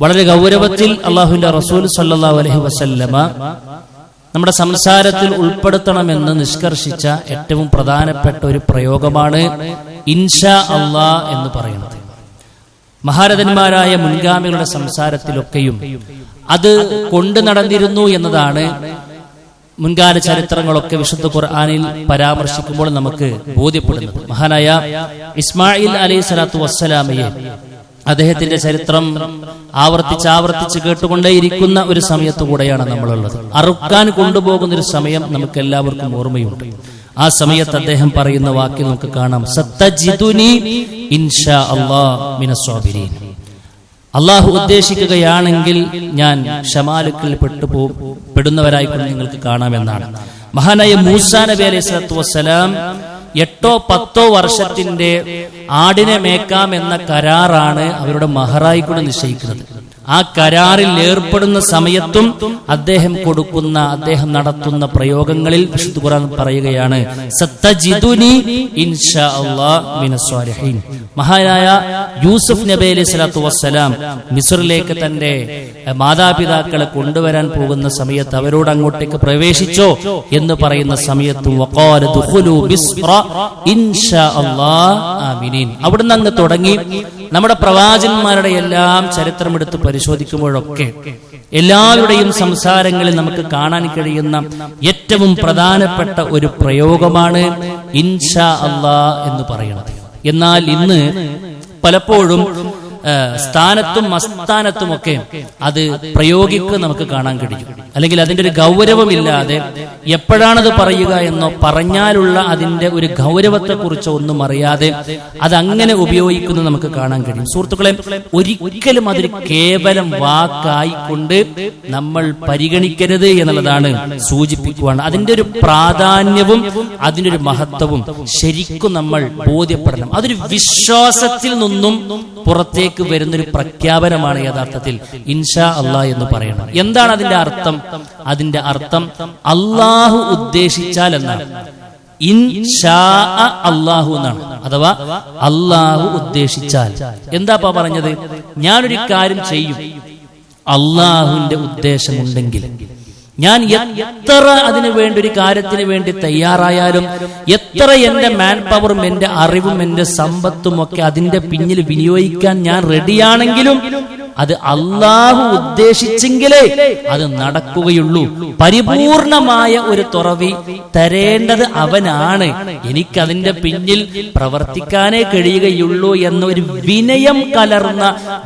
വളരെ ഗൗരവത്തിൽ അള്ളാഹുവിന്റെ റസൂൽ സല്ലല്ലാഹു അലൈഹി വസല്ലമ നമ്മുടെ സംസാരത്തിൽ ഉൾപ്പെടുത്തണമെന്ന് നിഷ്കർഷിച്ച ഏറ്റവും പ്രധാനപ്പെട്ട ഒരു പ്രയോഗമാണ് ഇൻഷാ അല്ലാഹ് എന്ന് പറയുന്നത്. മഹാരഥന്മാരായ മുൻഗാമികളുടെ സംസാരത്തിലൊക്കെയും അത് കൊണ്ടു നടന്നിരുന്നു എന്നതാണ് മുൻകാല ചരിത്രങ്ങളൊക്കെ വിശുദ്ധ ഖുർആനിൽ പരാമർശിക്കുമ്പോൾ നമുക്ക് ബോധ്യപ്പെടുന്നത്. മഹാനായ ഇസ്മായിൽ അലൈഹി സ്വലാത്തു വസ്സലാമയെ അദ്ദേഹത്തിന്റെ ചരിത്രം ആവർത്തിച്ച് കേട്ടുകൊണ്ടേയിരിക്കുന്ന ഒരു സമയത്തു കൂടെയാണ് നമ്മളുള്ളത്. അറുക്കാൻ കൊണ്ടുപോകുന്ന ഒരു സമയം നമുക്ക് എല്ലാവർക്കും ഓർമ്മയുണ്ട്. ആ സമയത്ത് അദ്ദേഹം പറയുന്ന വാക്കിൽ നമുക്ക് കാണാം, സത്തജിദുനി ഇൻഷാ അല്ലാഹ് മിനസ് സ്വാബിരീൻ. അള്ളാഹു ഉദ്ദേശിക്കുകയാണെങ്കിൽ ഞാൻ ക്ഷമാലുക്കളിൽ പെടുന്നവരായിക്കൊണ്ട് നിങ്ങൾക്ക് കാണാമെന്നാണ്. മഹാനായ മൂസാ നബി അലൈഹി സ്വലാത്തു വസ്സലാം 8-10 വർഷത്തിന്റെ ആടിനെ മേക്കാം എന്ന കരാറാണ് അവരുടെ മഹറായിക്കൊണ്ട് നിശ്ചയിക്കുന്നത്. ആ കരാറിൽ ഏർപ്പെടുന്ന സമയത്തും അദ്ദേഹം നടത്തുന്ന പ്രയോഗങ്ങളിൽ വിശുദ്ധ ഖുർആൻ പറയുകയാണ്, സത്തജിദുനി ഇൻഷാ അല്ലാഹ് മിനസ് സ്വാലിഹീൻ. മഹാനായ യൂസുഫ് നബി അലൈഹി സ്വലാത്തു വസ്സലാം മിസ്റിലേക്ക് തന്റെ മാതാപിതാക്കളെ കൊണ്ടുവരാൻ പോകുന്ന സമയത്ത് അവരോട് അങ്ങോട്ടേക്ക് പ്രവേശിച്ചോ എന്ന് പറയുന്ന സമയത്തും വഖാല ദുഖുലു മിസ്റ ഇൻഷാ അല്ലാഹ് ആമിനീൻ. അവിടുന്ന് അങ്ങ് തുടങ്ങി നമ്മുടെ പ്രവാചകന്മാരുടെ എല്ലാം ചരിത്രമെടുത്ത് പരിശോധിക്കുമ്പോഴൊക്കെ എല്ലാവരുടെയും സംസാരങ്ങളിൽ നമുക്ക് കാണാൻ കഴിയുന്ന ഏറ്റവും പ്രധാനപ്പെട്ട ഒരു പ്രയോഗമാണ് ഇൻഷാ അല്ലാഹ് എന്ന് പറയുന്നത്. എന്നാൽ ഇന്ന് പലപ്പോഴും സ്ഥാനത്തും അസ്ഥാനത്തുമൊക്കെ അത് പ്രയോഗിക്കുക നമുക്ക് കാണാൻ കഴിയും. അല്ലെങ്കിൽ അതിന്റെ ഒരു ഗൗരവമില്ലാതെ എപ്പോഴാണത് പറയുക എന്നോ പറഞ്ഞാലുള്ള അതിന്റെ ഒരു ഗൗരവത്തെ കുറിച്ചോ ഒന്നും അറിയാതെ അതങ്ങനെ ഉപയോഗിക്കുന്നത് നമുക്ക് കാണാൻ കഴിയും. സുഹൃത്തുക്കളെ, ഒരിക്കലും അതൊരു കേവലം വാക്കായിക്കൊണ്ട് നമ്മൾ പരിഗണിക്കരുത് എന്നുള്ളതാണ് സൂചിപ്പിക്കുവാണ്. അതിന്റെ ഒരു പ്രാധാന്യവും അതിന്റെ ഒരു മഹത്വവും ശരിക്കും നമ്മൾ ബോധ്യപ്പെടണം. അതൊരു വിശ്വാസത്തിൽ നിന്നും പുറത്തേക്ക് വരുന്നൊരു പ്രഖ്യാപനമാണ് യഥാർത്ഥത്തിൽ ഇൻഷാ അല്ലാഹ് എന്ന് പറയുന്നത്. എന്താണ് അതിന്റെ അർത്ഥം? അതിന്റെ അർത്ഥം അല്ലാഹു ഉദ്ദേശിച്ചാൽ എന്നാണ്. ഇൻഷാ അല്ലാഹു എന്നാണ്. അഥവാ അല്ലാഹു ഉദ്ദേശിച്ചാൽ. എന്താ പറഞ്ഞത്? ഞാനൊരു കാര്യം ചെയ്യും, അല്ലാഹുവിന്റെ ഉദ്ദേശമുണ്ടെങ്കിൽ ഞാൻ എത്ര അതിനു വേണ്ടി ഒരു കാര്യത്തിന് വേണ്ടി തയ്യാറായാലും, എത്ര എന്റെ മാൻ പവറും എന്റെ അറിവും എന്റെ സമ്പത്തും ഒക്കെ അതിന്റെ പിന്നിൽ വിനിയോഗിക്കാൻ ഞാൻ റെഡിയാണെങ്കിലും അത് അല്ലാഹു ഉദ്ദേശിച്ചെങ്കിലേ അത് നടക്കുകയുള്ളൂ. പരിപൂർണമായ ഒരു തുറവി തരേണ്ടത് അവനാണ്. എനിക്കതിന്റെ പിന്നിൽ പ്രവർത്തിക്കാനേ കഴിയുകയുള്ളൂ എന്നൊരു വിനയം കലർന്ന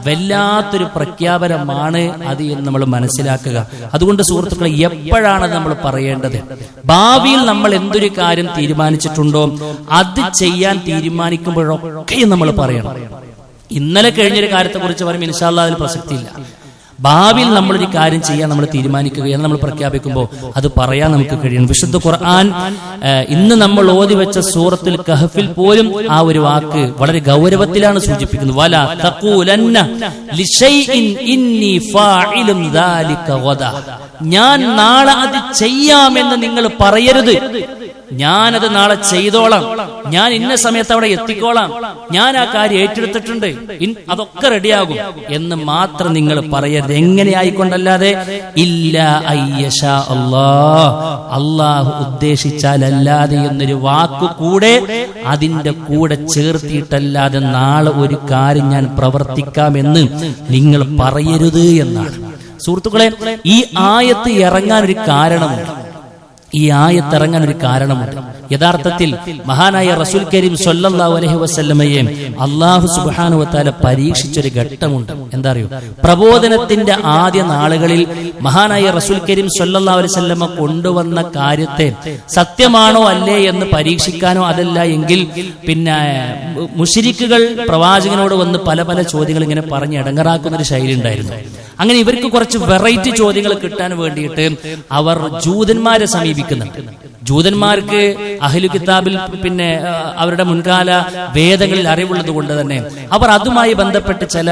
വല്ലാത്തൊരു പ്രഖ്യാപനമാണ് അത് എന്ന് നമ്മൾ മനസ്സിലാക്കുക. അതുകൊണ്ട് സുഹൃത്തുക്കളെ, എപ്പോഴാണ് നമ്മൾ പറയേണ്ടത്? ഭാവിയിൽ നമ്മൾ എന്തൊരു കാര്യം തീരുമാനിച്ചിട്ടുണ്ടോ അത് ചെയ്യാൻ തീരുമാനിക്കുമ്പോഴൊക്കെയും നമ്മൾ പറയണം. ഇന്നലെ കഴിഞ്ഞൊരു കാര്യത്തെ കുറിച്ച് പറയുമ്പോൾ ഇൻഷാ അല്ലാഹ് അതിൽ പ്രസക്തിയില്ല. ഭാവിയിൽ നമ്മളൊരു കാര്യം ചെയ്യാൻ നമ്മൾ തീരുമാനിക്കുകയാണ്, നമ്മൾ പ്രഖ്യാപിക്കുമ്പോൾ അത് പറയാൻ നമുക്ക് കഴിയണം. വിശുദ്ധ ഖുർആൻ ഇന്ന് നമ്മൾ ഓതി വെച്ച സൂറത്തുൽ കഹ്ഫിൽ പോലും ആ ഒരു വാക്ക് വളരെ ഗൗരവത്തിലാണ് സൂചിപ്പിക്കുന്നത്. വലാ തഖൂലന്ന ലിശൈഇൻ ഇന്നി ഫാഇലുൻ ദാലിക ഗദാ. ഞാൻ നാളെ അത് ചെയ്യാമെന്ന് നിങ്ങൾ പറയരുത്. ഞാനത് നാളെ ചെയ്തോളാം, ഞാൻ ഇന്ന സമയത്ത് അവിടെ എത്തിക്കോളാം, ഞാൻ ആ കാര്യം ഏറ്റെടുത്തിട്ടുണ്ട്, അതൊക്കെ റെഡിയാകും എന്ന് മാത്രം നിങ്ങൾ പറയരുത്. എങ്ങനെ ആയിക്കൊണ്ടല്ലാതെ ഇല്ലാ അയ്യശാ അല്ലാഹ്, അല്ലാഹു ഉദ്ദേശിച്ചാലല്ലാതെ എന്നൊരു വാക്കു കൂടെ അതിന്റെ കൂടെ ചേർത്തിയിട്ടല്ലാതെ നാളെ ഒരു കാര്യം ഞാൻ പ്രവർത്തിക്കാമെന്ന് നിങ്ങൾ പറയരുത് എന്നാണ്. സുഹൃത്തുക്കളെ, ഈ ആയത്ത് ഇറങ്ങാൻ ഒരു കാരണമുണ്ട്. യഥാർത്ഥത്തിൽ മഹാനായ റസൂൽ കരീം സ്വല്ലല്ലാഹു അലൈഹി വസല്ലമയെ അല്ലാഹു സുബ്ഹാനഹു വ തആല പരീക്ഷിച്ചൊരു ഘട്ടമുണ്ട്. എന്താ അറിയോ? പ്രബോധനത്തിന്റെ ആദ്യ നാളുകളിൽ മഹാനായ റസൂൽ കരീം സ്വല്ലല്ലാഹു അലൈഹി വസല്ലമ കൊണ്ടുവന്ന കാര്യത്തെ സത്യമാണോ അല്ലേ എന്ന് പരീക്ഷിക്കാനോ, അതല്ല എങ്കിൽ പിന്നെ മുശ്രിക്കുകൾ പ്രവാചകനോട് വന്ന് പല പല ചോദ്യങ്ങൾ ഇങ്ങനെ പറഞ്ഞ് ഇടങ്ങറാക്കുന്ന ഒരു ശൈലി ഉണ്ടായിരുന്നു. അങ്ങനെ ഇവർക്ക് കുറച്ച് വെറൈറ്റി ചോദ്യങ്ങൾ കിട്ടാൻ വേണ്ടിയിട്ട് അവർ ജൂതന്മാരെ സമീപിക്കുന്നുണ്ട്. ജൂതന്മാർക്ക് അഹ്ലു കിതാബിൽ പിന്നെ അവരുടെ മുൻകാല വേദങ്ങളിൽ അറിവുള്ളത് കൊണ്ട് തന്നെ അവർ അതുമായി ബന്ധപ്പെട്ട് ചില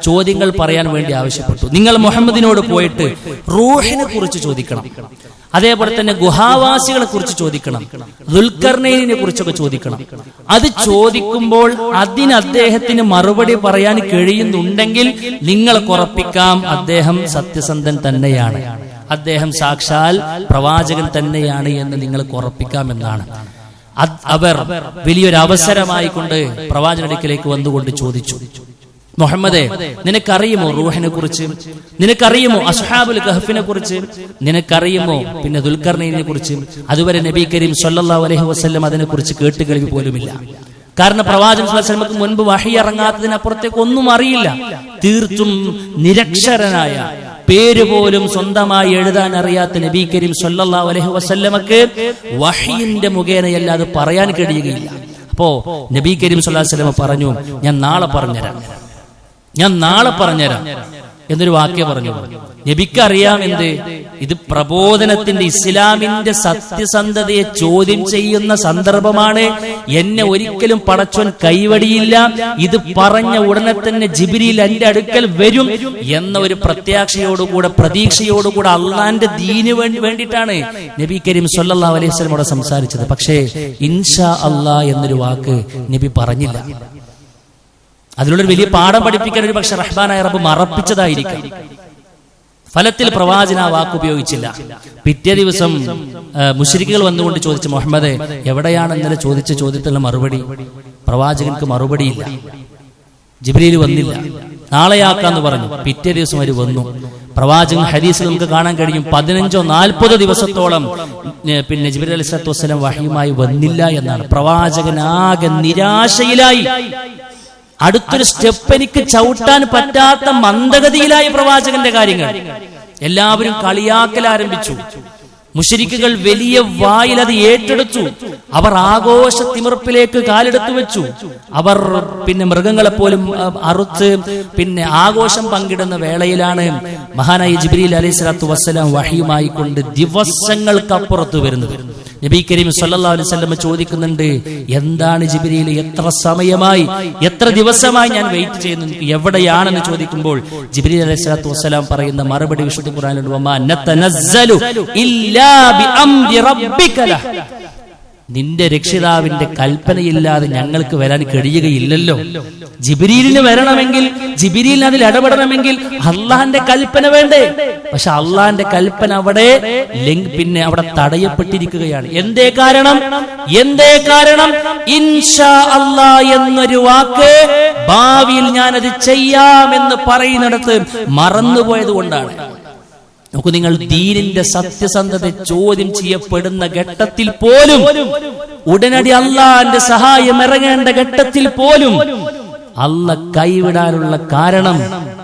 ചോദ്യങ്ങൾ പറയാൻ വേണ്ടി ആവശ്യപ്പെട്ടു. നിങ്ങൾ മുഹമ്മദിനോട് പോയിട്ട് റൂഹിനെ കുറിച്ച് ചോദിക്കണം, അതേപോലെ തന്നെ ഗുഹാവാസികളെ കുറിച്ച് ചോദിക്കണം, ദുൽഖർനൈനിനെ കുറിച്ചൊക്കെ ചോദിക്കണം. അത് ചോദിക്കുമ്പോൾ അതിന് അദ്ദേഹത്തിന് മറുപടി പറയാൻ കഴിയുന്നുണ്ടെങ്കിൽ നിങ്ങൾക്ക് ഉറപ്പിക്കാം അദ്ദേഹം സത്യസന്ധൻ തന്നെയാണ്, അദ്ദേഹം സാക്ഷാൽ പ്രവാചകൻ തന്നെയാണ് എന്ന് നിങ്ങൾക്ക് ഉറപ്പിക്കാമെന്നാണ്. അവർ വലിയൊരു അവസരമായി കൊണ്ട് പ്രവാചകനിലേക്ക് വന്നുകൊണ്ട് ചോദിച്ചു, മുഹമ്മദേ, നിനക്കറിയുമോ റൂഹിനെ കുറിച്ച്? നിനക്കറിയുമോ അസ്ഹാബുൽ കഹ്ഫിനെ കുറിച്ച്? നിനക്കറിയുമോ പിന്നെ ദുൽഖർനൈനിനെ കുറിച്ച്? അതുവരെ നബി കരീം സല്ലല്ലാഹു അലൈഹി വസല്ലം അതിനെ കുറിച്ച് കേട്ടുകേൾവി പോലുമില്ല. കാരണം പ്രവാചകൻ സ്വല്ലല്ലാഹു അലൈഹി വസല്ലമക്ക് മുൻപ് വഹി ഇറങ്ങാത്തതിനപ്പുറത്തേക്ക് ഒന്നും അറിയില്ല. തീർത്തും നിരക്ഷരനായ, പേര് പോലും സ്വന്തമായി എഴുതാൻ അറിയാത്ത നബി കരീം സല്ലല്ലാഹു അലൈഹി വസല്ലമക്ക് വഹിയിന്റെ മുഖേനയല്ലാതെ പറയാൻ കഴിയുകയില്ല. അപ്പോ നബി കരീം സല്ലല്ലാഹു അലൈഹി വസല്ലം പറഞ്ഞു, ഞാൻ നാളെ പറഞ്ഞുതരാം എന്നൊരു വാക്യം പറഞ്ഞു. നബിക്ക് അറിയാം എന്ത്, ഇത് പ്രബോധനത്തിന്റെ, ഇസ്ലാമിന്റെ സത്യസന്ധതയെ ചോദ്യം ചെയ്യുന്ന സന്ദർഭമാണ്. എന്നെ ഒരിക്കലും പടച്ചോൻ കൈവടിയില്ല, ഇത് പറഞ്ഞ ഉടനെ തന്നെ ജിബ്രീൽ എന്റെ അടുക്കൽ വരും എന്ന ഒരു പ്രതീക്ഷയോടുകൂടെ അള്ളാന്റെ ദീന് വേണ്ടിയിട്ടാണ് നബി കരീം സല്ലല്ലാഹു അലൈഹി വസല്ലമയോട് സംസാരിച്ചത്. പക്ഷേ ഇൻഷാ അല്ലാഹ് എന്നൊരു വാക്ക് നബി പറഞ്ഞില്ല. അതിനുള്ളൊരു വലിയ പാഠം പഠിപ്പിക്കാൻ ഒരു പക്ഷെ റഹ്മാനായ റബ്ബ് മറപ്പിച്ചതായിരിക്കും. ഫലത്തിൽ പ്രവാചകൻ ആ വാക്ക് ഉപയോഗിച്ചില്ല. പിറ്റേ ദിവസം മുശ്രിക്കുകൾ വന്നുകൊണ്ട് ചോദിച്ചു, മുഹമ്മദേ, എവിടെയാണ് ഇന്നലെ ചോദിച്ച ചോദ്യത്തിനുള്ള മറുപടി? പ്രവാചകൻക്ക് മറുപടിയില്ല. ജിബ്രീൽ വന്നില്ല, നാളെയാക്കാന്ന് പറഞ്ഞു. പിറ്റേ ദിവസം അവർ വന്നു. പ്രവാചകൻ ഹദീസിൽ നമുക്ക് കാണാൻ കഴിയും 15-40 ദിവസത്തോളം പിന്നെ ജിബ്രീൽ അലൈഹിസ്സലാത്തു വസ്സലാം വഹയുമായി വന്നില്ല എന്നാണ്. പ്രവാചകൻ ആകെ നിരാശയിലായി. അടുത്തൊരു സ്റ്റെപ്പ് എനിക്ക് ചവിട്ടാൻ പറ്റാത്ത മന്ദഗതിയിലായി പ്രവാചകന്റെ കാര്യങ്ങൾ. എല്ലാവരും കളിയാക്കൽ ആരംഭിച്ചു. മുശ്രിക്കുകൾ വലിയ വായിൽ അത് ഏറ്റെടുത്തു. അവർ ആഘോഷ തിമിർപ്പിലേക്ക് കാലെടുത്തു വെച്ചു. അവർ പിന്നെ മൃഗങ്ങളെ പോലും അറുത്ത് പിന്നെ ആഘോഷം പങ്കിടുന്ന വേളയിലാണ് മഹാനായ ജിബ്രീൽ അലൈഹിസ്സലാത്തു വസ്സലാം വഹിയുമായി കൊണ്ട് ദിവസങ്ങൾക്കപ്പുറത്ത് വരുന്നത്. നബി കരീം സല്ലല്ലാഹു അലൈഹി വസല്ലം ചോദിക്കുന്നുണ്ട്, എന്താണ് ജിബ്രീൽ, എത്ര സമയമായി, എത്ര ദിവസമായി ഞാൻ വെയിറ്റ് ചെയ്യുന്നു, എവിടെയാണെന്ന് ചോദിക്കുമ്പോൾ ജിബ്രീൽ അലൈഹിസ്സലാത്തു വസ്സലാം പറയുന്ന മറുപടി വിശുദ്ധ ഖുർആനിലുണ്ട്, വമാ നതനസ്സലു ഇല്ലാ ബിഅംരി റബ്ബിക ലഹ്. നിന്റെ രക്ഷിതാവിന്റെ കൽപ്പനയില്ലാതെ ഞങ്ങൾക്ക് വരാൻ കഴിയുകയില്ലല്ലോ. ജിബ്രീലിന് വരണമെങ്കിൽ, ജിബ്രീലിന് അതിൽ ഇടപെടണമെങ്കിൽ അള്ളാന്റെ കൽപ്പന വേണ്ടേ? പക്ഷെ അള്ളാന്റെ കൽപ്പന അവിടെ പിന്നെ അവിടെ തടയപ്പെട്ടിരിക്കുകയാണ്. എന്തേ കാരണം? ഇൻഷാ അല്ലാഹ് എന്നൊരു വാക്ക് ഭാവിയിൽ ഞാനത് ചെയ്യാമെന്ന് പറയുന്നിടത്ത് മറന്നുപോയത് കൊണ്ടാണ്. നോക്കൂ, നിങ്ങൾ ദീനിന്റെ സത്യസന്ധത ചോദ്യം ചെയ്യപ്പെടുന്ന ഘട്ടത്തിൽ പോലും, ഉടനടി അള്ളാന്റെ സഹായം ഇറങ്ങേണ്ട ഘട്ടത്തിൽ പോലും അള്ളാഹ് കൈവിടാനുള്ള കാരണം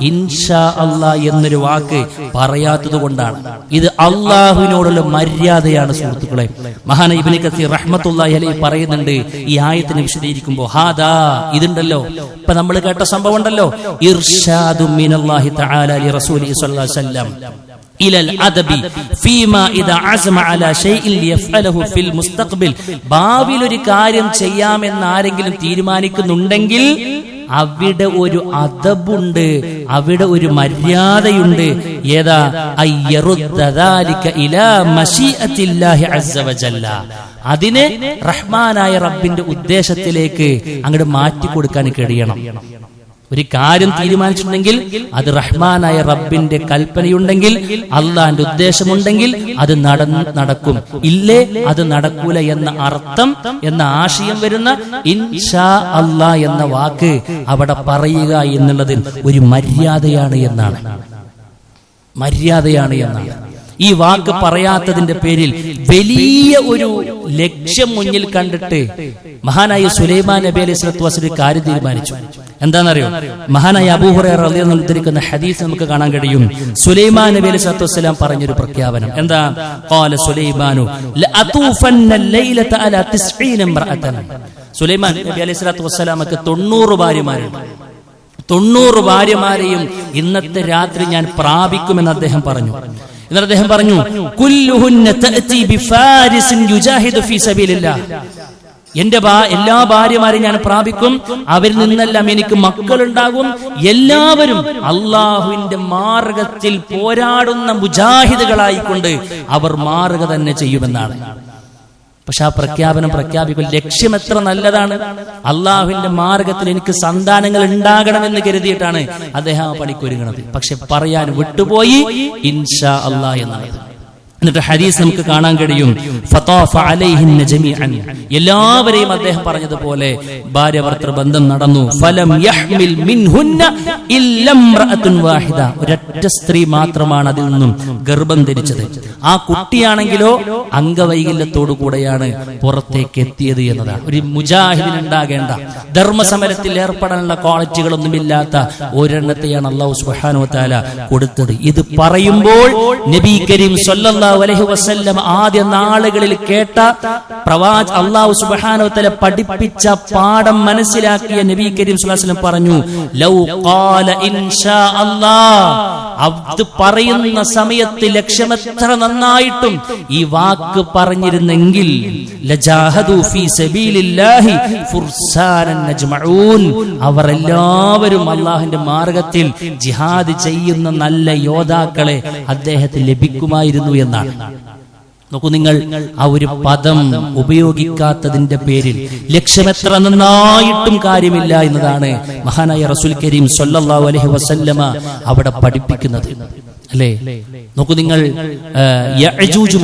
ഇൻഷാ അല്ലാഹ് എന്നൊരു വാക്ക് പറയാത്തത് കൊണ്ടാണ്. ഇത് അള്ളാഹുവിനോടുള്ള മര്യാദയാണ് സുഹൃത്തുക്കളെ. മഹാന ഇബ്നു കസീർ റഹ്മത്തുള്ളാഹി അലൈഹി പറയുന്നുണ്ട്, ഈ ആയത്തിനെ വിശദീകരിക്കുമ്പോൾ, ഹാദാ, ഇതുണ്ടല്ലോ, ഇപ്പൊ നമ്മൾ കേട്ട സംഭവം ഉണ്ടല്ലോ, ഇർഷാദു മിനല്ലാഹി തആല ലി റസൂലിഹി സ്വല്ലല്ലാഹു അലൈഹി വസല്ലം ഇലൽ അദബി ഫീമാ ഇദാ അസ്മ അലാ ഷൈഇൻ ലിയഫ്അലഹു ഫിൽ മുസ്തഖ്ബിൽ. ഭാവിയിൽ ഒരു കാര്യം ചെയ്യാമെന്ന് ആരെങ്കിലും തീരുമാനിക്കുന്നുണ്ടെങ്കിൽ അവിടെ ഒരു അദബുണ്ട്, അവിടെ ഒരു മര്യാദയുണ്ട്. ഏതാ? അയ്യറുദ്ദ ദാലിക ഇലാ മശീഅത്തില്ലാഹി അസ്സ വജല്ല. അതിനെ റഹ്മാനായ റബ്ബിന്റെ ഉദ്ദേശത്തിലേക്ക് അങ്ങോട്ട് മാറ്റി കൊടുക്കാൻ കഴിയണം. ഒരു കാര്യം തീരുമാനിച്ചിട്ടുണ്ടെങ്കിൽ അത് റഹ്മാനായ റബ്ബിന്റെ കൽപ്പനയുണ്ടെങ്കിൽ, അള്ളാന്റെ ഉദ്ദേശമുണ്ടെങ്കിൽ അത് നടക്കും, ഇല്ലേ അത് നടക്കൂല എന്ന അർത്ഥം, എന്ന ആശയം വരുന്ന ഇൻഷാ അല്ലാഹ് എന്ന വാക്ക് അവിടെ പറയുക എന്നുള്ളത് ഒരു മര്യാദയാണ് എന്നാണ്. ഈ വാക്ക് പറയാത്തതിന്റെ പേരിൽ വലിയ ഒരു ലക്ഷ്യം മുന്നിൽ കണ്ടിട്ട് മഹാനായ സുലൈമാൻ നബി അലൈഹി സ്വല്ലത്തു വസ്സലാം കാര്യം തീരുമാനിച്ചു. എന്താണെന്നറിയോ? മഹാനായ അബൂ ഹുറൈറ റളിയല്ലാഹു അൻഹു ഉദ്ധരിക്കുന്ന ഹദീസ് നമുക്ക് കാണാൻ കഴിയും. സുലൈമാൻ നബി അലൈഹി സ്വല്ലത്തു വസ്സലാം പറഞ്ഞൊരു പ്രഖ്യാപനം എന്താ? ഖാല സുലൈമാനു ലഅതൂഫന്ന ലൈലത അലാ 90 ഇംറഅതൻ. സുലൈമാൻ നബി അലൈഹി സ്വല്ലത്തു വസ്സലാമക്ക് 90 ഭാര്യമാരുണ്ട്. 90 ഭാര്യമാരെയും ഇന്നത്തെ രാത്രി ഞാൻ പ്രാപിക്കുമെന്ന് അദ്ദേഹം പറഞ്ഞു. എന്നിട്ട് അദ്ദേഹം പറഞ്ഞു, കുല്ലുഹുന്ന തഅതി ബിഫാരിസിൻ യുജാഹിദു ഫീ സബീലില്ലാഹ്. എന്റെ എല്ലാ ഭാര്യമാരെയും ഞാൻ പ്രാപിക്കും, അവരിൽ നിന്നെല്ലാം എനിക്ക് മക്കളുണ്ടാകും. എല്ലാവരും അള്ളാഹുവിന്റെ മാർഗത്തിൽ പോരാടുന്ന മുജാഹിദുകളായിക്കൊണ്ട് അവർ മാറുക തന്നെ ചെയ്യുമെന്നാണ്. പക്ഷെ ആ പ്രഖ്യാപിക്കും. ലക്ഷ്യം എത്ര നല്ലതാണ്! അള്ളാഹുവിന്റെ മാർഗത്തിൽ എനിക്ക് സന്താനങ്ങൾ ഉണ്ടാകണമെന്ന് കരുതിയിട്ടാണ് അദ്ദേഹം ആ പണിക്കൊരുങ്ങുന്നത്. പക്ഷെ പറയാൻ വിട്ടുപോയി ഇൻഷാ അല്ലാഹ് എന്നാണ്. എന്നിട്ട് ഹദീസ് നമുക്ക് കാണാൻ കഴിയും, ഫതാഫ അലൈഹിന്ന ജമീഅൻ, എല്ലാവരെയും അദ്ദേഹം പറഞ്ഞതുപോലെ ഭാര്യ ഭർത്തൃ ബന്ധം നടന്നു. ഫലം യഹ്മിൽ മിൻഹുന്ന ഇല്ല ഇംറഅത്തുൻ വാഹിദ, ഒരൊറ്റ സ്ത്രീ മാത്രമാണ് അതിൽ നിന്നും ഗർഭം ധരിച്ചത്. ആ കുട്ടിയാണെങ്കിലോ അംഗവൈകല്യത്തോടു കൂടെയാണ് പുറത്തേക്ക് എത്തിയത് എന്നതാണ്. ഒരു മുജാഹിദിന് ഉണ്ടാകേണ്ട, ധർമ്മസമരത്തിൽ ഏർപ്പെടാനുള്ള ക്വാളിറ്റികളൊന്നുമില്ലാത്ത ഒരെണ്ണത്തെയാണ് അല്ലാഹു സുബ്ഹാനഹു വ തആല കൊടുത്തത്. ഇത് പറയുമ്പോൾ നബി കരീം സല്ലല്ലാഹു അലൈഹി വസല്ലം ആദ്യ നാളുകളിൽ കേട്ട അല്ലാഹു സുബ്ഹാനഹു വ തആല പഠിപ്പിച്ച പാഠം മനസ്സിലാക്കിയ നബി കരീം സല്ലല്ലാഹു അലൈഹി വസല്ലം പറഞ്ഞു, ലൗ ഖാല ഇൻഷാ അല്ലാഹ്, അത് പറയുന്ന സമയത്ത് ലക്ഷ്യമെത്ര നന്നായിട്ടും ഈ വാക്ക് പറഞ്ഞിരുന്നെങ്കിൽ ലജാഹദു ഫീ സബീലില്ലാഹി ഫുർസാനൻ നജ്മഊൻ, അവർ എല്ലാവരും അല്ലാഹുവിന്റെ മാർഗത്തിൽ ജിഹാദ് ചെയ്യുന്ന നല്ല യോദ്ധാക്കളെ അദ്ദേഹത്തിന് ലഭിക്കുമായിരുന്നു എന്നാണ്. നോക്കൂ നിങ്ങൾ, ആ ഒരു പദം ഉപയോഗിക്കാത്തതിന്റെ പേരിൽ ലക്ഷ്യമെത്ര നന്നായിട്ടും കാര്യമില്ല എന്നതാണ് മഹാനായ റസൂൽ കരീം സല്ലല്ലാഹു അലൈഹി വസല്ലമ അവിടെ പഠിപ്പിക്കുന്നത്, അല്ലേ? നോക്കൂ നിങ്ങൾ, യഅജൂജ്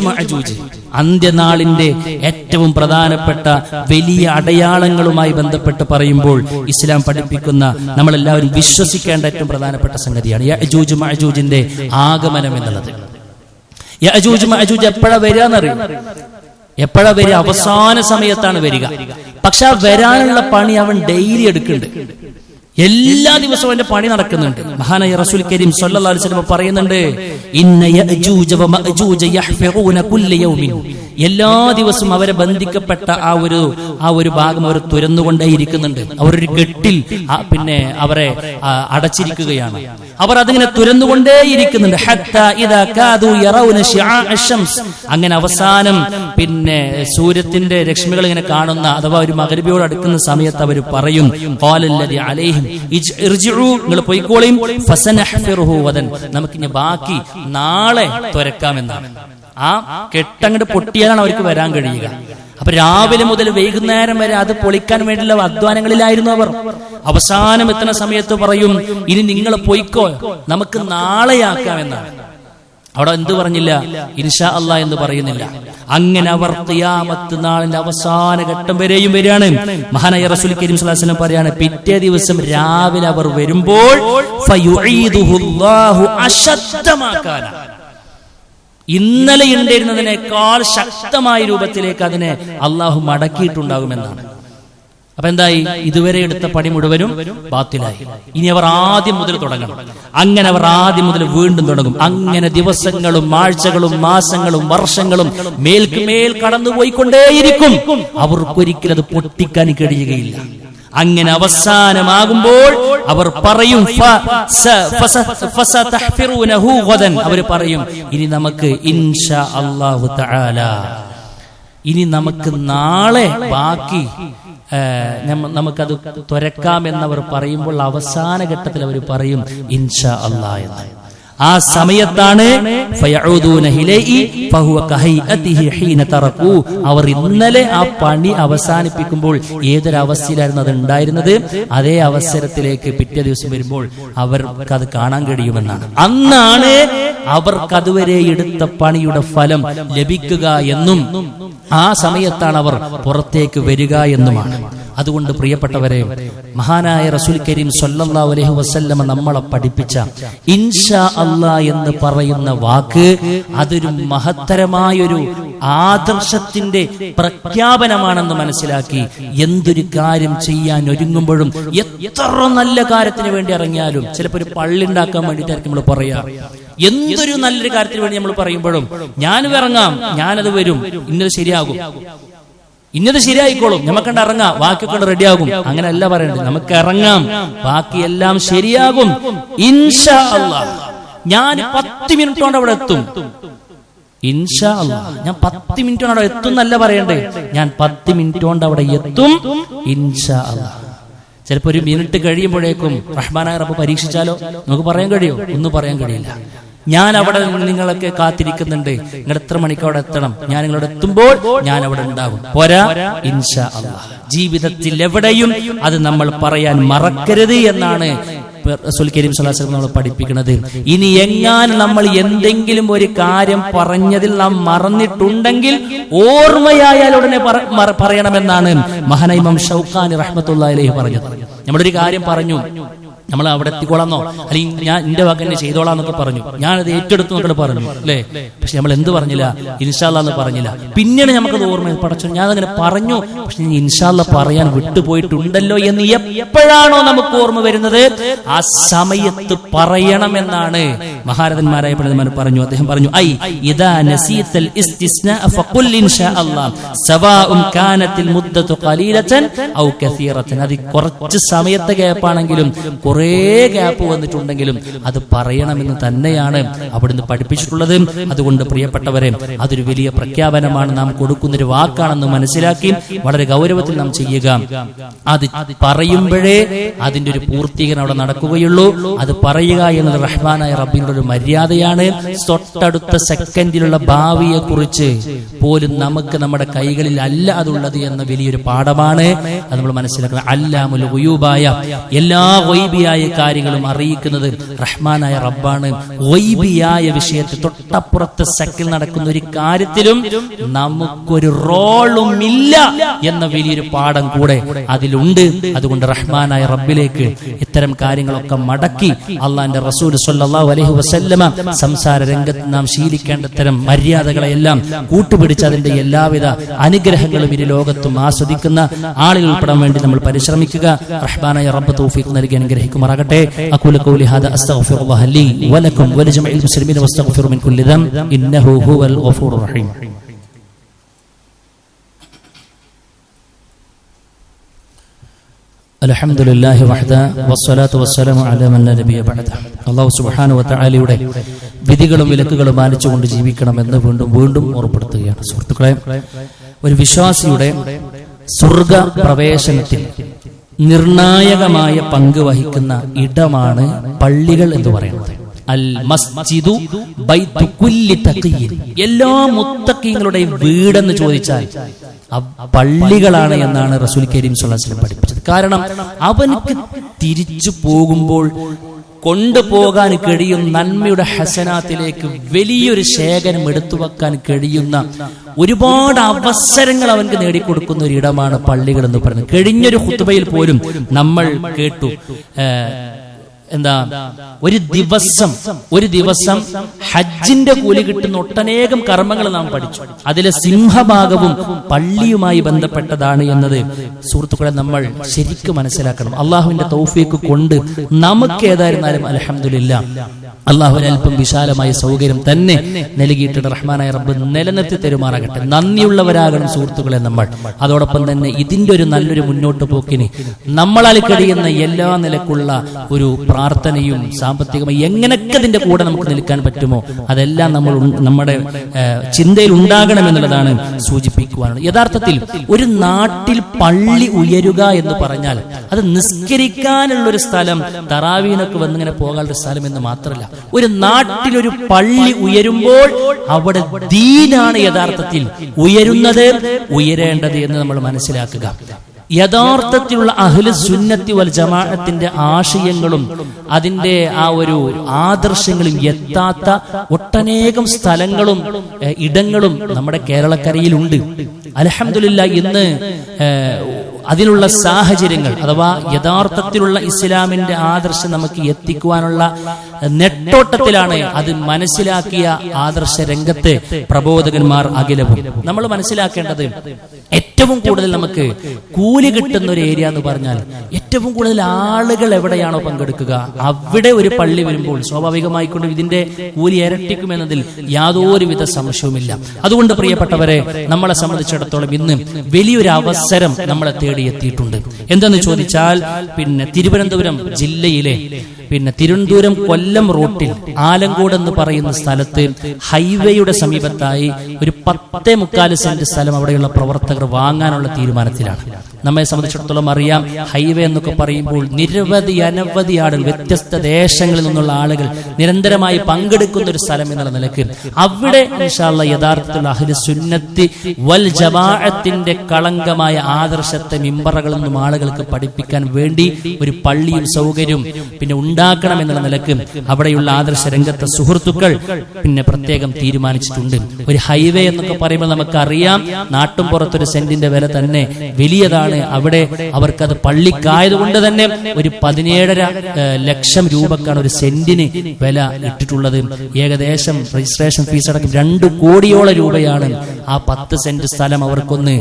മഅജൂജ് അന്ത്യനാളിന്റെ ഏറ്റവും പ്രധാനപ്പെട്ട വലിയ അടയാളങ്ങളുമായി ബന്ധപ്പെട്ട് പറയുമ്പോൾ ഇസ്ലാം പഠിപ്പിക്കുന്ന, നമ്മളെല്ലാവരും വിശ്വസിക്കേണ്ട ഏറ്റവും പ്രധാനപ്പെട്ട സംഗതിയാണ് യഅജൂജ് മഅജൂജിന്റെ ആഗമനം എന്നുള്ളത്. യഅജൂജ് മഅജൂജ് എപ്പോഴാ വരിക എന്നറിയും? എപ്പോഴാ വരിക? അവസാന സമയത്താണ് വരിക. പക്ഷെ ആ വരാനുള്ള പണി അവൻ ഡെയിലി എടുക്കുന്നുണ്ട്. എല്ലാ ദിവസവും അവന്റെ പണി നടക്കുന്നുണ്ട്. മഹാനായ റസൂൽ കരീം സല്ലല്ലാഹു അലൈഹി വസല്ലം പറയുന്നുണ്ട്, ഇന്ന യഅജൂജ വമഅജൂജ യഹ്ഫറൂന കുല്ല യൗമിൻ, എല്ലാ ദിവസവും അവരെ ബന്ധിക്കപ്പെട്ട ആ ഒരു ഭാഗം അവർ തുരന്നുകൊണ്ടേയിരിക്കുന്നുണ്ട്. അവരൊരു കെട്ടിൽ പിന്നെ അവരെ അടച്ചിരിക്കുകയാണ്. അവർ അതിങ്ങനെ തുരന്നുകൊണ്ടേയിരിക്കുന്നുണ്ട്. ഹത്താ ഇദാ കാദു യറൗന ശിആ അശംസ്, അങ്ങനെ അവസാനം പിന്നെ സൂര്യത്തിന്റെ രശ്മികൾ ഇങ്ങനെ കാണുന്ന, അഥവാ ഒരു മഗ്രിബിയോട് അടുക്കുന്ന സമയത്ത് അവർ പറയും, ഖാലല്ലദി അലൈഹിം ഇർജിഉ, നിങ്ങൾ പോയിക്കോളീം, ഫസനഹ്ഫിറുഹു വദൻ, നമുക്കിനി ബാക്കി നാളെ തുരക്കാമെന്നാണ്. ആ കെട്ടങ്ങോട്ട് പൊട്ടിയാലാണ് അവർക്ക് വരാൻ കഴിയുക. അപ്പൊ രാവിലെ മുതൽ വൈകുന്നേരം വരെ അത് പൊളിക്കാൻ വേണ്ടിയുള്ള അധ്വാനങ്ങളിലായിരുന്നു അവർ. അവസാനം എത്തുന്ന സമയത്ത് പറയും, ഇനി നിങ്ങൾ പോയിക്കോ, നമുക്ക് നാളെയാക്കാമെന്നാണ്. അവിടെ എന്ത് പറഞ്ഞില്ല? ഇൻഷാ അല്ലാഹ് എന്ന് പറയുന്നില്ല. അങ്ങനെ അവർ ഖിയാമത്ത് നാളിന്റെ അവസാന ഘട്ടം വരെയും വരികയാണ്. മഹാനായ റസൂൽ കരീം സല്ലല്ലാഹു അലൈഹി വസല്ലം പറയാണ്, പിറ്റേ ദിവസം രാവിലെ അവർ വരുമ്പോൾ ഫയുഈദുഹുല്ലാഹു അശദ്ദമാ കാന, ഇന്നലെ ഉണ്ടായിരുന്നതിനേക്കാൾ ശക്തമായ രൂപത്തിലേക്ക് അതിനെ അള്ളാഹു മടക്കിയിട്ടുണ്ടാകുമെന്നാണ്. അപ്പൊ എന്തായി? ഇതുവരെ എടുത്ത പണി മുഴുവനും ബാത്തിലായി. ഇനി അവർ ആദ്യം മുതൽ തുടങ്ങണം. അങ്ങനെ അവർ ആദ്യം മുതൽ വീണ്ടും തുടങ്ങും. അങ്ങനെ ദിവസങ്ങളും ആഴ്ചകളും മാസങ്ങളും വർഷങ്ങളും മേൽക്കുമേൽ കടന്നുപോയിക്കൊണ്ടേയിരിക്കും. അവർക്കൊരിക്കലും അത് പൊട്ടിക്കാൻ കഴിയുകയില്ല. അങ്ങനെ അവസാനമാകുമ്പോൾ അവർ പറയും, അവർ പറയും, ഇനി നമുക്ക് ഇൻഷാ അല്ലാഹു തആല, ഇനി നമുക്ക് നാളെ ബാക്കി നമുക്കത് തുരക്കാമെന്നവർ പറയുമ്പോൾ അവസാന ഘട്ടത്തിൽ അവർ പറയും ഇൻഷാ അല്ലാഹ് എന്ന്. ആ സമയത്താണ് അവർ ഇന്നലെ ആ പണി അവസാനിപ്പിക്കുമ്പോൾ ഏതൊരവസ്ഥയിലായിരുന്നു അത് ഉണ്ടായിരുന്നത്, അതേ അവസരത്തിലേക്ക് പിറ്റേ ദിവസം വരുമ്പോൾ അവർക്കത് കാണാൻ കഴിയുമെന്നാണ്. അന്നാണ് അവർക്കതുവരെ എടുത്ത പണിയുടെ ഫലം ലഭിക്കുക എന്നും ആ സമയത്താണ് അവർ പുറത്തേക്ക് വരിക എന്നുമാണ്. അതുകൊണ്ട് പ്രിയപ്പെട്ടവരെ, മഹാനായ റസൂൽ കരീം സല്ലല്ലാഹു അലൈഹി വസല്ലം നമ്മളെ പഠിപ്പിച്ച ഇൻഷാ അല്ലാഹ് എന്ന് പറയുന്ന വാക്ക് അതൊരു മഹത്തരമായൊരു ആദർശത്തിന്റെ പ്രഖ്യാപനമാണെന്ന് മനസ്സിലാക്കി എന്തൊരു കാര്യം ചെയ്യാൻ ഒരുങ്ങുമ്പോഴും, എത്ര നല്ല കാര്യത്തിന് വേണ്ടി ഇറങ്ങിയാലും, ചിലപ്പോൾ ഒരു പള്ളി ഉണ്ടാക്കാൻ വേണ്ടിയിട്ടായിരിക്കും നമ്മൾ പറയാ, എന്തൊരു നല്ലൊരു കാര്യത്തിന് വേണ്ടി നമ്മൾ പറയുമ്പോഴും ഞാനും ഇറങ്ങാം, ഞാനത് വരും, ഇന്നത് ശരിയാകും, ഇന്നത് ശരിയായിക്കോളും, നമുക്കണ്ട് ഇറങ്ങാം, ബാക്കിയൊക്കെ റെഡിയാകും. അങ്ങനെയല്ല പറയണ്ടത്. നമുക്ക് ഇറങ്ങാം, ബാക്കിയെല്ലാം ശരിയാകും ഇൻഷാ അല്ലാഹ്. ഞാൻ 10 മിനിറ്റ് കൊണ്ട് അവിടെ എത്തും. ഇൻഷാ അല്ലാഹ് ഞാൻ 10 മിനിറ്റ് കൊണ്ട് അവിടെ എത്തും എന്നല്ല പറയണ്ടേ, ഞാൻ 10 മിനിറ്റ് കൊണ്ട് അവിടെ എത്തും ഇൻഷാ അല്ലാഹ്. ചിലപ്പോൾ ഒരു മിനിറ്റ് കഴിയുമ്പോഴേക്കും റഹ്മാനായ റബ്ബ് പരീക്ഷിച്ചാലോ? നമുക്ക് പറയാൻ കഴിയോ? ഒന്നും പറയാൻ കഴിയില്ല. ഞാൻ അവിടെ നിങ്ങളൊക്കെ കാത്തിരിക്കുന്നുണ്ട്, നിങ്ങൾ എത്ര മണിക്ക് അവിടെ എത്തണം, ഞാൻ നിങ്ങളോട് എത്തുമ്പോൾ ഞാൻ അവിടെ ഉണ്ടാകും. പോരാ, ഇൻഷാ അല്ലാഹ്. ജീവിതത്തിൽ എവിടെയും അത് നമ്മൾ പറയാൻ മറക്കരുത് എന്നാണ് റസൂൽ കരീം സ്വല്ലല്ലാഹു അലൈഹി വസല്ലം നമ്മളെ പഠിപ്പിക്കുന്നത്. ഇനി എങ്ങാനും നമ്മൾ എന്തെങ്കിലും ഒരു കാര്യം പറഞ്ഞതിൽ നാം മറന്നിട്ടുണ്ടെങ്കിൽ ഓർമ്മയായാൽ ഉടനെ പറയണമെന്നാണ് മഹാനായ ഇമാം ഷൗക്കാനി റഹ്മത്തുള്ളാഹി അലൈഹി പറഞ്ഞത്. നമ്മളൊരു കാര്യം പറഞ്ഞു, നമ്മൾ അവിടെ എത്തിക്കോളാന്നോ അല്ലെങ്കിൽ ഞാൻ എന്റെ വകന്നെ ചെയ്തോളാന്നൊക്കെ പറഞ്ഞു, ഞാനത് ഏറ്റെടുത്തു എന്നൊക്കെ പറഞ്ഞു അല്ലേ. പക്ഷെ നമ്മൾ എന്ത് പറഞ്ഞില്ല? ഇൻഷാ അല്ലാഹ് എന്ന് പറഞ്ഞില്ല. പിന്നീട് നമുക്കത് ഓർമ്മ പടച്ചു, ഞാനങ്ങനെ പറഞ്ഞു, പക്ഷെ ഇൻഷാ അല്ലാഹ് പറയാൻ വിട്ടുപോയിട്ടുണ്ടല്ലോ എന്ന് എപ്പോഴാണോ നമുക്ക് ഓർമ്മ വരുന്നത് ആ സമയത്ത് പറയണമെന്നാണ് മഹാരഥന്മാരായ പണ്ഡിതന്മാർ പറഞ്ഞു. അദ്ദേഹം പറഞ്ഞു, ഐ ഇദാ നസീതൽ ഇസ്തിസ്നാ ഫഖുൽ ഇൻഷാ അല്ലാഹ് സവാഉൻ കാനത്തിൽ മുദ്ദതു ഖലീലതൻ ഔ കസീറതൻ. അത് കുറച്ച് സമയത്തെ ഗ്യാപ്പാണെങ്കിലും കുറേ ഗ്യാപ്പ് വന്നിട്ടുണ്ടെങ്കിലും അത് പറയണമെന്ന് തന്നെയാണ് അവിടുന്ന് പഠിപ്പിച്ചിട്ടുള്ളത്. അതുകൊണ്ട് പ്രിയപ്പെട്ടവരെ, അതൊരു വലിയ പ്രഖ്യാപനമാണ്, നാം കൊടുക്കുന്നൊരു വാക്കാണെന്ന് മനസ്സിലാക്കി വളരെ ഗൗരവത്തിൽ നാം ചെയ്യുക. അത് പറയുമ്പോഴേ അതിന്റെ ഒരു പൂർത്തീകരണം അവിടെ നടക്കുകയുള്ളൂ. അത് പറയുക എന്നത് റഹ്മാനായ റബ്ബിന്റെ ഒരു മര്യാദയാണ്. തൊട്ടടുത്ത സെക്കൻഡിലുള്ള ഭാവിയെ കുറിച്ച് പോലും നമുക്ക് നമ്മുടെ കൈകളിൽ അല്ല അതുള്ളത് എന്ന വലിയൊരു പാഠമാണ്. അത് നമ്മൾ മനസ്സിലാക്കണം. അല്ലാമുൽ ഗുയൂബായ എല്ലാ ഗൈബിയായ കാര്യങ്ങളും അറിയിക്കുന്നത് റഹ്മാനായ റബ്ബാണ്. ഗൈബിയായ വിഷയത്തിൽ തൊട്ടപ്പുറത്തെ സെക്കൻഡിൽ നടക്കുന്ന ഒരു കാര്യത്തിലും നമുക്കൊരു റോളും ഇല്ല എന്ന വലിയൊരു പാഠം കൂടെ അതിലുണ്ട്. അതുകൊണ്ട് റഹ്മാനായ റബ്ബിലേക്ക് ഇത്തരം കാര്യങ്ങളൊക്കെ മടക്കി അള്ളാന്റെ റസൂൽ സ്വല്ലല്ലാഹു അലൈഹി വസല്ലമ സംസാര രംഗത്ത് നാം ശീലിക്കേണ്ട ഇത്തരം മര്യാദകളെല്ലാം കൂട്ടുപിടിച്ച് അതിന്റെ എല്ലാവിധ അനുഗ്രഹങ്ങളും ഇരു ലോകത്തും ആസ്വദിക്കുന്ന ആളുകൾ ഉൾപ്പെടാൻ വേണ്ടി നമ്മൾ പരിശ്രമിക്കുക. റഹ്മാനായ റബ്ബ് തൗഫീഖ് നൽകി അനുഗ്രഹിക്കുമാറാകട്ടെ. അഖൂലു ഖൗലി ഹാദാ അസ്തഗ്ഫിറുല്ലാഹ ലി വലക്കും വലിജമീഇൽ മുസ്ലിമീന വസ്തഗ്ഫിറു മിൻ കുല്ലി ദംബ് ഇന്നഹു ഹുവൽ ഗഫൂറുർ റഹീം. അൽഹംദുലില്ലാഹി വഹദ വസ്സലാത്തു വസ്സലാമു അലാ മൻ ലാ നബിയ ബഅദ. അല്ലാഹു സുബ്ഹാനഹു വ തആലയുടെ വിധികളും വിലക്കുകളും പാലിച്ചുകൊണ്ട് ജീവിക്കണമെന്ന് വീണ്ടും വീണ്ടും ഓർമ്മപ്പെടുത്തുകയാണ്. സുഹൃത്തുക്കളെ, ഒരു വിശ്വാസിയുടെ സ്വർഗ പ്രവേശനത്തിൽ നിർണായകമായ പങ്ക് വഹിക്കുന്ന ഇടമാണ് പള്ളികൾ എന്ന് പറയുന്നത്. അൽ മസ്ജിദു ബൈതു കുല്ലി തഖിയ്യിൻ. എല്ലാ മുത്തഖീങ്ങളുടെയും വീടെന്ന് ചോദിച്ചാൽ പള്ളികളാണ് എന്നാണ് റസൂൽ കരീം സ്വല്ലല്ലാഹു അലൈഹി വസല്ലം പഠിപ്പിച്ചത്. കാരണം അവനക്ക് തിരിച്ചു പോകുമ്പോൾ കൊണ്ടുപോകാൻ കഴിയും നന്മയുടെ ഹസനാത്തിലേക്ക് വലിയൊരു ശേഖരം എടുത്തു വെക്കാൻ കഴിയുന്ന ഒരുപാട് അവസരങ്ങൾ അവൻക്ക് നേടിക്കൊടുക്കുന്ന ഒരു ഇടമാണ് പള്ളികൾ എന്ന് പറയുന്നത്. കഴിഞ്ഞൊരു ഖുത്ബയിൽ പോലും നമ്മൾ കേട്ടു, ഒരു ദിവസം ഹജ്ജിന്റെ കൂലി കിട്ടുന്ന ഒട്ടനേകം കർമ്മങ്ങൾ നാം പഠിച്ചു. അതിലെ സിംഹഭാഗവും പള്ളിയുമായി ബന്ധപ്പെട്ടതാണ് എന്നത് സുഹൃത്തുക്കളെ നമ്മൾ ശരിക്കും മനസ്സിലാക്കണം. അള്ളാഹുവിന്റെ തൗഫീഖ് കൊണ്ട് നമുക്ക് ഏതായിരുന്നാലും അൽഹംദുലില്ലാ അള്ളാഹുവിന് അല്പം വിശാലമായ സൗകര്യം തന്നെ നൽകിയിട്ടുണ്ട്. റഹ്മാനായ റബ്ബ് നിലനിർത്തി തരുമാറാകട്ടെ. നന്ദിയുള്ളവരാകണം സുഹൃത്തുക്കളെ നമ്മൾ. അതോടൊപ്പം തന്നെ ഇതിന്റെ ഒരു നല്ലൊരു മുന്നോട്ട് പോക്കിന് നമ്മളാൽ കഴിയുന്ന എല്ലാ നിലക്കുള്ള ഒരു പ്രാർത്ഥനയും സാമ്പത്തികമായി എങ്ങനെയൊക്കെ അതിന്റെ കൂടെ നമുക്ക് നിൽക്കാൻ പറ്റുമോ അതെല്ലാം നമ്മുടെ ചിന്തയിൽ ഉണ്ടാകണമെന്നുള്ളതാണ് സൂചിപ്പിക്കുവാനുള്ളത്. യഥാർത്ഥത്തിൽ ഒരു നാട്ടിൽ പള്ളി ഉയരുക എന്ന് പറഞ്ഞാൽ അത് നിസ്കരിക്കാനുള്ള ഒരു സ്ഥലം, തറാവീനൊക്കെ വന്നിങ്ങനെ പോകാനുള്ള സ്ഥലം എന്ന് മാത്രമല്ല, ഒരു നാട്ടിലൊരു പള്ളി ഉയരുമ്പോൾ അവിടെ ദീനാണ് യഥാർത്ഥത്തിൽ ഉയരുന്നത്, ഉയരേണ്ടത് എന്ന് നമ്മൾ മനസ്സിലാക്കുക. യഥാർത്ഥത്തിലുള്ള അഹ്ലു സുന്നത്തി വൽ ജമാഅത്തിന്റെ ആശയങ്ങളും അതിന്റെ ആ ഒരു ആദർശങ്ങളും എത്താത്ത ഒട്ടനേകം സ്ഥലങ്ങളും ഇടങ്ങളും നമ്മുടെ കേരളക്കരയിലുണ്ട്. അൽഹംദുലില്ലാഹ് ഇന്ന് അതിനുള്ള സാഹചര്യങ്ങൾ അഥവാ യഥാർത്ഥത്തിലുള്ള ഇസ്ലാമിന്റെ ആദർശം നമുക്ക് എത്തിക്കുവാനുള്ള നെട്ടോട്ടത്തിലാണ്. അത് മനസ്സിലാക്കിയ ആദർശ രംഗത്ത് പ്രബോധകന്മാർ അഖിലവും. നമ്മൾ മനസ്സിലാക്കേണ്ടത് ഏറ്റവും കൂടുതൽ നമുക്ക് കൂലി കിട്ടുന്ന ഒരു ഏരിയ എന്ന് പറഞ്ഞാൽ ഏറ്റവും കൂടുതൽ ആളുകൾ എവിടെയാണോ പങ്കെടുക്കുക അവിടെ ഒരു പള്ളി വരുമ്പോൾ സ്വാഭാവികമായിക്കൊണ്ട് ഇതിന്റെ കൂലി ഇരട്ടിക്കുമെന്നതിൽ യാതൊരുവിധ സംശയവുമില്ല. അതുകൊണ്ട് പ്രിയപ്പെട്ടവരെ, നമ്മളെ സംബന്ധിച്ചിടത്തോളം ഇന്ന് വലിയൊരു അവസരം നമ്മളെ തേടി എത്തിയിട്ടുണ്ട്. എന്തെന്ന് ചോദിച്ചാൽ, തിരുവനന്തപുരം ജില്ലയിലെ പിന്നെ തിരുവനന്തപുരം കൊല്ലം റൂട്ടിൽ ആലങ്കോട് എന്ന് പറയുന്ന സ്ഥലത്ത് ഹൈവേയുടെ സമീപത്തായി ഒരു 10.25 സെന്റ് സ്ഥലം അവിടെയുള്ള പ്രവർത്തകർ വാങ്ങാനുള്ള തീരുമാനത്തിലാണ്. നമ്മെ സംബന്ധിച്ചിടത്തോളം അറിയാം, ഹൈവേ എന്നൊക്കെ പറയുമ്പോൾ അനവധി ആളുകൾ, വ്യത്യസ്ത ദേശങ്ങളിൽ നിന്നുള്ള ആളുകൾ നിരന്തരമായി പങ്കെടുക്കുന്ന ഒരു സ്ഥലം എന്നുള്ള നിലയ്ക്ക് അവിടെ ഇൻഷാ അല്ലാഹ് യഥാർത്ഥത്തിലുള്ള അഹ്ലു സുന്നത്തി വൽ ജമാഅത്തിന്റെ കളങ്കമായ ആദർശത്തെ മിമ്പറുകളിൽ നിന്നും ആളുകൾക്ക് പഠിപ്പിക്കാൻ വേണ്ടി ഒരു പള്ളിയും സൗകര്യവും പിന്നെ ഉണ്ടാക്കണം എന്നുള്ള നിലയ്ക്ക് അവിടെയുള്ള ആദർശ രംഗത്തെ സുഹൃത്തുക്കൾ പിന്നെ പ്രത്യേകം തീരുമാനിച്ചിട്ടുണ്ട്. ഒരു ഹൈവേ എന്നൊക്കെ പറയുമ്പോൾ നമുക്കറിയാം, നാട്ടും പുറത്തൊരു സെന്റിന്റെ വില തന്നെ വലിയതാണ്. അവിടെ അവർക്കത് പള്ളിക്കായതുകൊണ്ട് തന്നെ ഒരു 17.5 ലക്ഷം രൂപക്കാണ് ഒരു സെന്റിന് വില ഇട്ടിട്ടുള്ളത്. ഏകദേശം രജിസ്ട്രേഷൻ ഫീസ് അടക്കം 2 കോടിയോളം രൂപയാണ് ആ 10 സെന്റ് സ്ഥലം അവർക്കൊന്ന്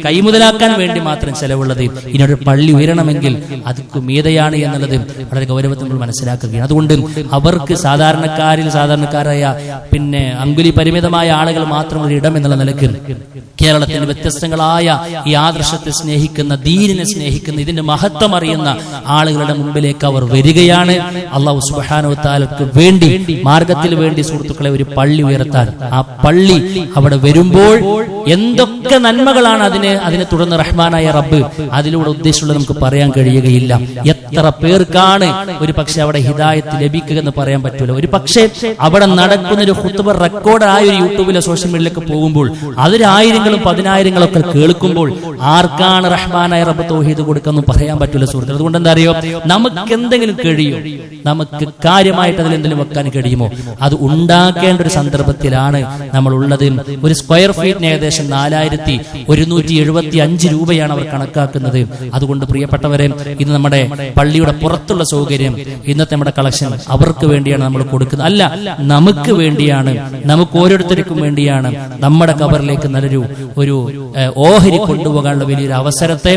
കൈമുതലാക്കാൻ വേണ്ടി മാത്രം ചെലവുള്ളത്. ഇനിയൊരു പള്ളി ഉയരണമെങ്കിൽ അതിക്ക് മീതയാണ് എന്നുള്ളത് വളരെ ഗൗരവത്തിൽ നമ്മൾ മനസ്സിലാക്കുകയാണ്. അതുകൊണ്ട് അവർക്ക് സാധാരണക്കാരായ പിന്നെ അങ്കുലി പരിമിതമായ ആളുകൾ മാത്രമുള്ള ഇടം എന്നുള്ള നിലയ്ക്ക് കേരളത്തിന്റെ വ്യത്യസ്തങ്ങളായ ഈ ആദർശത്തെ സ്നേഹിക്കുന്ന, ദീനിനെ സ്നേഹിക്കുന്ന, ഇതിന്റെ മഹത്വം അറിയുന്ന ആളുകളുടെ മുമ്പിലേക്ക് അവർ വരികയാണ്. അല്ലാഹു സുബ്ഹാനഹു വ തആലക്ക് വേണ്ടി, മാർഗത്തിൽ വേണ്ടി സുഹൃത്തുക്കളെ ഒരു പള്ളി ഉയർത്താൻ, ആ പള്ളി അവിടെ വരുമ്പോൾ എന്തൊക്കെ നന്മകളാണ് അതിനെ തുടർന്ന് റഹ്മാനായ റബ്ബ് അതിലൂടെ ഉദ്ദേശിച്ചുള്ളത് നമുക്ക് പറയാൻ കഴിയുകയില്ല. എത്ര പേർക്കാണ് ഒരു പക്ഷെ അവിടെ ഹിദായത്ത് ലഭിക്കുക എന്ന് പറയാൻ പറ്റൂല. ഒരു പക്ഷേ അവിടെ നടക്കുന്ന ഒരു ഖുത്ബ റെക്കോർഡ് ആയ ഒരു യൂട്യൂബിലോ സോഷ്യൽ മീഡിയയിലൊക്കെ പോകുമ്പോൾ അതൊരു 1000-ങ്ങളും 10,000-ങ്ങളും ഒക്കെ കേൾക്കുമ്പോൾ ആർക്കാണ് റഹ്മാനായ റബ്ബ് തൗഹീദ് കൊടുക്കാന്ന് പറയാൻ പറ്റൂല സുഹൃത്തുക്കളെ. അതുകൊണ്ട് എന്താ അറിയോ, നമുക്ക് എന്തെങ്കിലും കഴിയോ, നമുക്ക് കാര്യമായിട്ട് അതിലെന്തെങ്കിലും വെക്കാൻ കഴിയുമോ, അത് ഉണ്ടാക്കേണ്ട ഒരു സന്ദർഭത്തിലാണ് നമ്മൾ ഉള്ളത്. ഒരു സ്ക്വയർ ഫീറ്റിന് ഏകദേശം 4175 രൂപയാണ് അവർ കണക്കാക്കുന്നത്. അതുകൊണ്ട് പ്രിയപ്പെട്ടവരെ, ഇന്ന് നമ്മുടെ പള്ളിയുടെ പുറത്തുള്ള സൗകര്യം, ഇന്നത്തെ നമ്മുടെ കളക്ഷൻ അവർക്ക് വേണ്ടിയാണ് നമ്മൾ കൊടുക്കുന്നത്, അല്ല നമുക്ക് വേണ്ടിയാണ്, നമുക്ക് ഓരോരുത്തർക്കും വേണ്ടിയാണ്. നമ്മുടെ ഖബറിലേക്ക് നല്ലൊരു ഓഹരി കൊണ്ടുപോകാനുള്ള വലിയൊരു അവസരത്തെ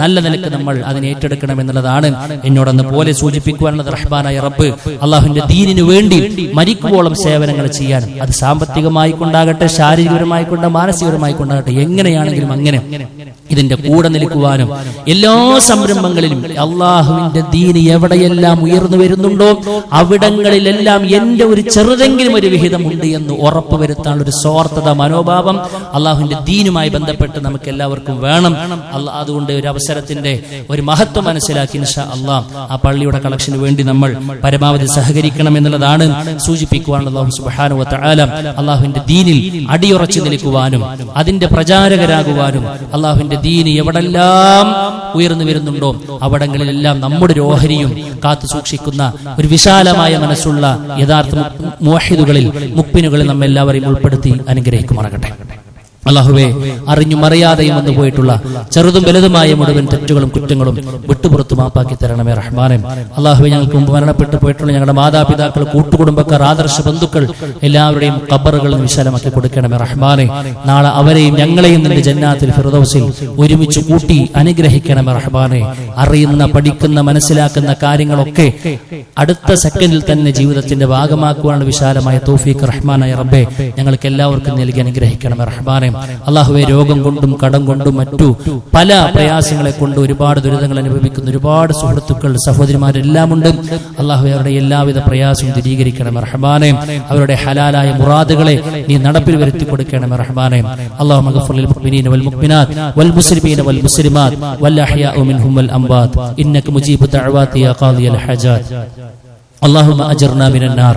നല്ല നിലക്ക് നമ്മൾ അതിനെ ഏറ്റെടുക്കണം എന്നുള്ളതാണ് എന്നോടൊന്ന് പോലെ സൂചിപ്പിക്കുവാനുള്ളത്. റഹ്മാനായ റബ്ബ് അള്ളാഹുവിന്റെ ദീനിനു വേണ്ടി മരിക്കുവോളം സേവനങ്ങൾ ചെയ്യാൻ, അത് സാമ്പത്തികമായി കൊണ്ടാകട്ടെ, ശാരീരികപരമായി കൊണ്ട്, മാനസികപരമായി കൊണ്ടാകട്ടെ, എങ്ങനെയാണെങ്കിലും അങ്ങനെ ഇതിന്റെ കൂടെ നിൽക്കുവാനും എല്ലാ സംരംഭങ്ങളിലും അള്ളാഹുവിന്റെ ദീന് എവിടെയെല്ലാം ഉയർന്നു വരുന്നുണ്ടോ അവിടങ്ങളിലെല്ലാം എന്റെ ഒരു ചെറുതെങ്കിലും ഒരു വിഹിതമുണ്ട് എന്ന് ഉറപ്പുവരുത്താനുള്ള ഒരു സ്വാർത്ഥത മനോഭാവം അള്ളാഹുവിന്റെ ദീനുമായി ബന്ധപ്പെട്ട് നമുക്ക് എല്ലാവർക്കും വേണം. അതുകൊണ്ട് ഒരു അവസരത്തിന്റെ ഒരു മഹത്വം മനസ്സിലാക്കി ഇൻഷാ അല്ലാഹ് ആ പള്ളിയുടെ കളക്ഷന് വേണ്ടി നമ്മൾ പരമാവധി സഹകരിക്കണം എന്നുള്ളതാണ് സൂചിപ്പിക്കുവാനുള്ള. അല്ലാഹു സുബ്ഹാനഹു വ തആല അള്ളാഹുവിന്റെ ദീനിൽ അടിയുറച്ചു നിൽക്കുവാനും അതിന്റെ പ്രചാരകരാകുവാനും അള്ളാഹുവിന്റെ ദീന് എവിടെല്ലാം ഉയർന്നു വരുന്നുണ്ടോ അവിടങ്ങളിലെല്ലാം നമ്മുടെ ഒരു ഓഹരിയും കാത്തു സൂക്ഷിക്കുന്ന ഒരു വിശാലമായ മനസ്സുള്ള യഥാർത്ഥ മുവഹിദുകളിൽ, മുഖ്മിനുകളിൽ നമ്മെല്ലാവരെയും ഉൾപ്പെടുത്തി അനുഗ്രഹിക്കുമാറാകട്ടെ. അല്ലാഹുവേ, അറിഞ്ഞും അറിയാതെയും വന്നു പോയിട്ടുള്ള ചെറുതും വലുതുമായ മുഴുവൻ തെറ്റുകളും കുറ്റങ്ങളും വിട്ടുപുറത്തു മാപ്പാക്കി തരണമേ റഹ്മാനെ. അല്ലാഹുവേ, ഞങ്ങൾക്ക് മുമ്പ് മരണപ്പെട്ടു പോയിട്ടുള്ള ഞങ്ങളുടെ മാതാപിതാക്കൾ, കൂട്ടുകുടുംബക്കാർ, ആദർശ ബന്ധുക്കൾ എല്ലാവരുടെയും ഖബറുകൾ വിശാലമാക്കി കൊടുക്കണമേ റഹ്മാനെ. നാളെ അവരെയും ഞങ്ങളെയും നിന്റെ ജന്നാത്തിൽ ഫിർദൗസിൽ ഒരുമിച്ച് കൂട്ടി അനുഗ്രഹിക്കണമേ റഹ്മാനെ. അറിയുന്ന, പഠിക്കുന്ന, മനസ്സിലാക്കുന്ന കാര്യങ്ങളൊക്കെ അടുത്ത സെക്കൻഡിൽ തന്നെ ജീവിതത്തിന്റെ ഭാഗമാക്കുവാനുള്ള വിശാലമായ തൗഫീഖ് റഹ്മാനായ റബ്ബേ ഞങ്ങൾക്ക് എല്ലാവർക്കും നൽകി അനുഗ്രഹിക്കണമേ റഹ്മാനെ. അല്ലാഹുവേ, രോഗം കൊണ്ടും കടം കൊണ്ടും മറ്റു പല പ്രയാസങ്ങളെ കൊണ്ട് ഒരുപാട് ദുരിതങ്ങൾ അനുഭവിക്കുന്ന ഒരുപാട് സുഹൃത്തുക്കൾ, സഹോദരിമാരെല്ലാം ഉണ്ട്. അല്ലാഹുവേ, അവരുടെ എല്ലാവിധ പ്രയാസവും ദൂരീകരിക്കണം റഹ്മാനെ. അവരുടെ ഹലാലായ മുറാദുകളെ നീ നടപ്പിൽ വരുത്തി കൊടുക്കണം റഹ്മാനെ. അല്ലാഹുമ്മ ഗഫിർ ലിൽ മുഅ്മിനീന വൽ മുഅ്മിനാത്ത് വൽ മുസ്ലിമീന വൽ മുസ്ലിമാത്ത് വൽ അഹ്യാഉ മിൻഹും വൽ അംവാത്ത് ഇന്നക മുജീബു ദഅവാതി യാ ഖാദിയൽ ഹജാത്ത്. اللهم أجرنا من النار،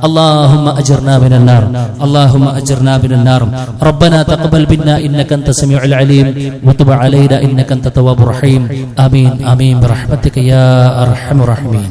اللهم أجرنا من النار، اللهم أجرنا من النار. ربنا تقبل منا إنك أنت السميع العليم وتب علينا إنك أنت التواب الرحيم. آمين آمين برحمتك يا أرحم الراحمين.